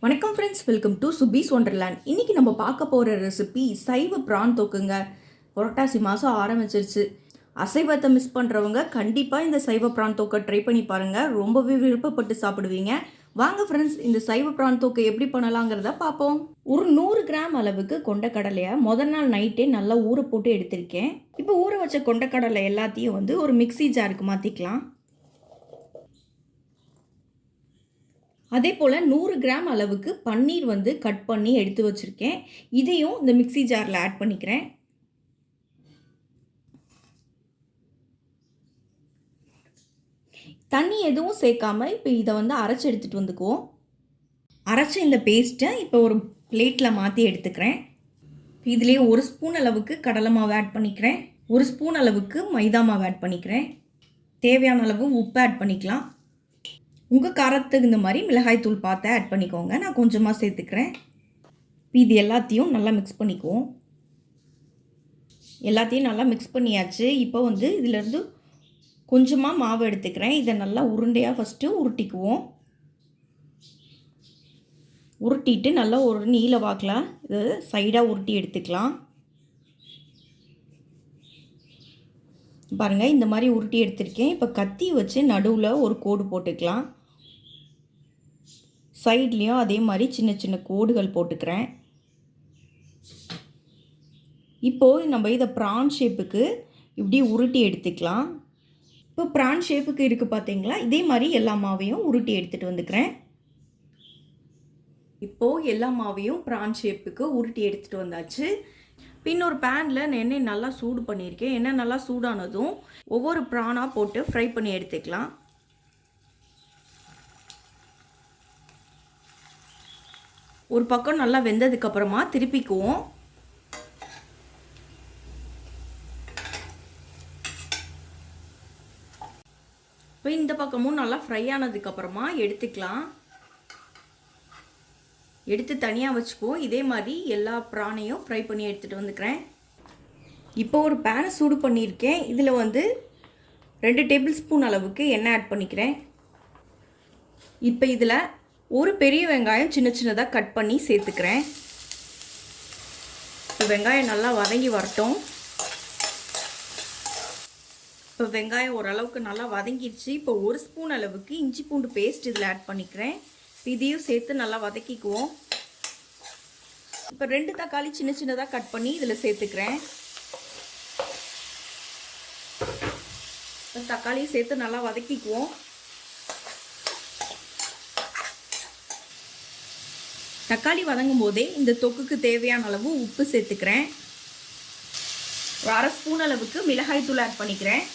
வணக்கம் friends, welcome to சுபீஸ் wonderland. இன்றைக்கி நம்ம பார்க்க போகிற ரெசிபி சைவ பிரான் தொக்குங்க. புரட்டாசி மாதம் ஆரம்பிச்சிருச்சு. அசைவத்தை மிஸ் பண்ணுறவங்க கண்டிப்பாக இந்த சைவ பிரான் தொக்கை ட்ரை பண்ணி பாருங்கள். ரொம்பவே விருப்பப்பட்டு சாப்பிடுவீங்க. வாங்க ஃப்ரெண்ட்ஸ், இந்த சைவ பிரான் தொக்கை எப்படி பண்ணலாங்கிறத பார்ப்போம். ஒரு 100 கிராம் அளவுக்கு கொண்டக்கடலையை முதல் நாள் நைட்டே நல்லா ஊற போட்டு எடுத்திருக்கேன். இப்போ ஊற வச்ச கொண்டக்கடலை எல்லாத்தையும் ஒரு மிக்சி ஜாருக்கு மாற்றிக்கலாம். அதே போல் 100 கிராம் அளவுக்கு பன்னீர் கட் பண்ணி எடுத்து வச்சுருக்கேன். இதையும் இந்த மிக்சி ஜாரில் ஆட் பண்ணிக்கிறேன். தண்ணி எதுவும் சேர்க்காம இப்போ இதை அரைச்சி எடுத்துகிட்டு வந்துக்குவோம். அரைச்ச இந்த பேஸ்ட்டை இப்போ ஒரு பிளேட்டில் மாற்றி எடுத்துக்கிறேன். இதுலேயே 1 ஸ்பூன் அளவுக்கு கடலை மாவு ஆட் பண்ணிக்கிறேன். 1 ஸ்பூன் அளவுக்கு மைதா மாவு ஆட் பண்ணிக்கிறேன். தேவையான அளவு உப்பு ஆட் பண்ணிக்கலாம். உங்கள் காரத்துக்கு இந்த மாதிரி மிளகாய் தூள் பார்த்து ஆட் பண்ணிக்கோங்க. நான் கொஞ்சமாக சேர்த்துக்கிறேன். இது எல்லாத்தையும் நல்லா மிக்ஸ் பண்ணிக்குவோம். எல்லாத்தையும் நல்லா மிக்ஸ் பண்ணியாச்சு. இப்போ இதிலேருந்து கொஞ்சமாக மாவு எடுத்துக்கிறேன். இதை நல்லா உருண்டையாக ஃபஸ்ட்டு உருட்டிக்குவோம். உருட்டிட்டு நல்லா ஒரு நீல வாக்கில் இது சைடாக உருட்டி எடுத்துக்கலாம். பாருங்கள், இந்த மாதிரி உருட்டி எடுத்திருக்கேன். இப்போ கத்தி வச்சு நடுவில் ஒரு கோடு போட்டுக்கலாம். சைட்லேயும் அதே மாதிரி சின்ன சின்ன கோடுகள் போட்டுக்கிறேன். இப்போது நம்ம இதை ப்ரான் ஷேப்புக்கு இப்படி உருட்டி எடுத்துக்கலாம். இப்போ ப்ரான் ஷேப்புக்கு இருக்குது பார்த்தீங்களா, இதே மாதிரி எல்லா மாவையும் உருட்டி எடுத்துகிட்டு வந்துக்கிறேன். இப்போது எல்லா மாவையும் ப்ரான் ஷேப்புக்கு உருட்டி எடுத்துகிட்டு வந்தாச்சு. இன்னொரு பேனில் எண்ணெய் நல்லா சூடு பண்ணியிருக்கேன். எண்ணெய் நல்லா சூடானதும் ஒவ்வொரு ப்ரானாக போட்டு ஃப்ரை பண்ணி எடுத்துக்கலாம். ஒரு பக்கம் நல்லா வெந்ததுக்கப்புறமா திருப்பிக்குவோம். இப்போ இந்த பக்கமும் நல்லா ஃப்ரை ஆனதுக்கப்புறமா எடுத்துக்கலாம். எடுத்து தனியாக வச்சுக்குவோம். இதே மாதிரி எல்லா ப்ரானையும் ஃப்ரை பண்ணி எடுத்துகிட்டு வந்துக்கிறேன். இப்போ ஒரு பேனை சூடு பண்ணியிருக்கேன். இதில் 2 டேபிள் ஸ்பூன் அளவுக்கு எண்ணெய் ஆட் பண்ணிக்கிறேன். இப்போ இதில் ஒரு பெரிய வெங்காயம் சின்ன சின்னதாக கட் பண்ணி சேர்த்துக்கிறேன். இப்போ வெங்காயம் நல்லா வதங்கி வரட்டும். இப்போ வெங்காயம் ஓரளவுக்கு நல்லா வதங்கிடுச்சு. இப்போ 1 ஸ்பூன் அளவுக்கு இஞ்சி பூண்டு பேஸ்ட் இதில் ஆட் பண்ணிக்கிறேன். இதையும் சேர்த்து நல்லா வதக்கிக்குவோம். இப்போ 2 தக்காளி சின்ன சின்னதாக கட் பண்ணி இதில் சேர்த்துக்கிறேன். தக்காளியும் சேர்த்து நல்லா வதக்கிக்குவோம். தக்காளி வதங்கும் போதே இந்த தொக்குக்கு தேவையான அளவு உப்பு சேர்த்துக்கிறேன். 1/2 ஸ்பூன் அளவுக்கு மிளகாய் தூள் ஆட் பண்ணிக்கிறேன்.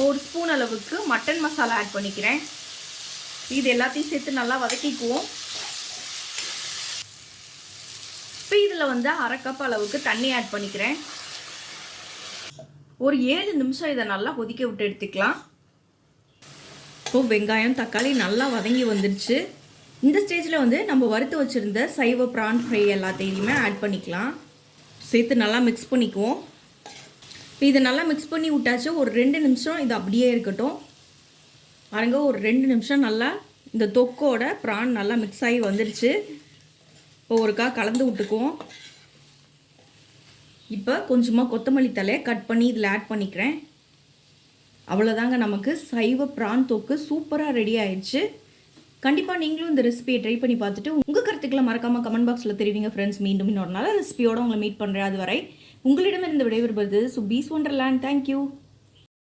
1 ஸ்பூன் அளவுக்கு மட்டன் மசாலா ஆட் பண்ணிக்கிறேன். இது எல்லாத்தையும் சேர்த்து நல்லா வதக்கிக்குவோம். இப்போ இதில் 1/2 கப் அளவுக்கு தண்ணி ஆட் பண்ணிக்கிறேன். ஒரு 7 நிமிஷம் இதை நல்லா கொதிக்க விட்டு எடுத்துக்கலாம். இப்போ வெங்காயம் தக்காளி நல்லா வதங்கி வந்துடுச்சு. இந்த ஸ்டேஜில் நம்ம வறுத்து வச்சுருந்த சைவ ப்ரான் ஃப்ரை எல்லாத்தையுமே ஆட் பண்ணிக்கலாம். சேர்த்து நல்லா மிக்ஸ் பண்ணிக்குவோம். இப்போ இதை நல்லா மிக்ஸ் பண்ணி விட்டாச்சு. ஒரு 2 நிமிஷம் இது அப்படியே இருக்கட்டும். பாருங்க, ஒரு 2 நிமிஷம் நல்லா இந்த தொக்கோட ப்ரான் நல்லா மிக்ஸ் ஆகி வந்துடுச்சு. இப்போ ஒருக்கா கலந்து விட்டுக்குவோம். இப்போ கொஞ்சமாக கொத்தமல்லி தலையை கட் பண்ணி இதில் ஆட் பண்ணிக்கிறேன். அவ்வளோதாங்க, நமக்கு சைவ ப்ரான் தொக்கு சூப்பராக ரெடி ஆயிடுச்சு. கண்டிப்பாக நீங்களும் இந்த ரெசிபியை ட்ரை பண்ணி பார்த்துட்டு உங்கள் கருத்துக்களை மறக்காமல் கமெண்ட் பாக்ஸில் தெரிவிங்க ஃப்ரெண்ட்ஸ். மீண்டும் இன்னொரு நாள் ரெசிபியோடு உங்களை மீட் பண்ணுறேன். அதுவரை உங்களிடமிருந்து விடைபெறுவது சுபீஸ் ஒண்டர்லேண்ட். தேங்க்யூ.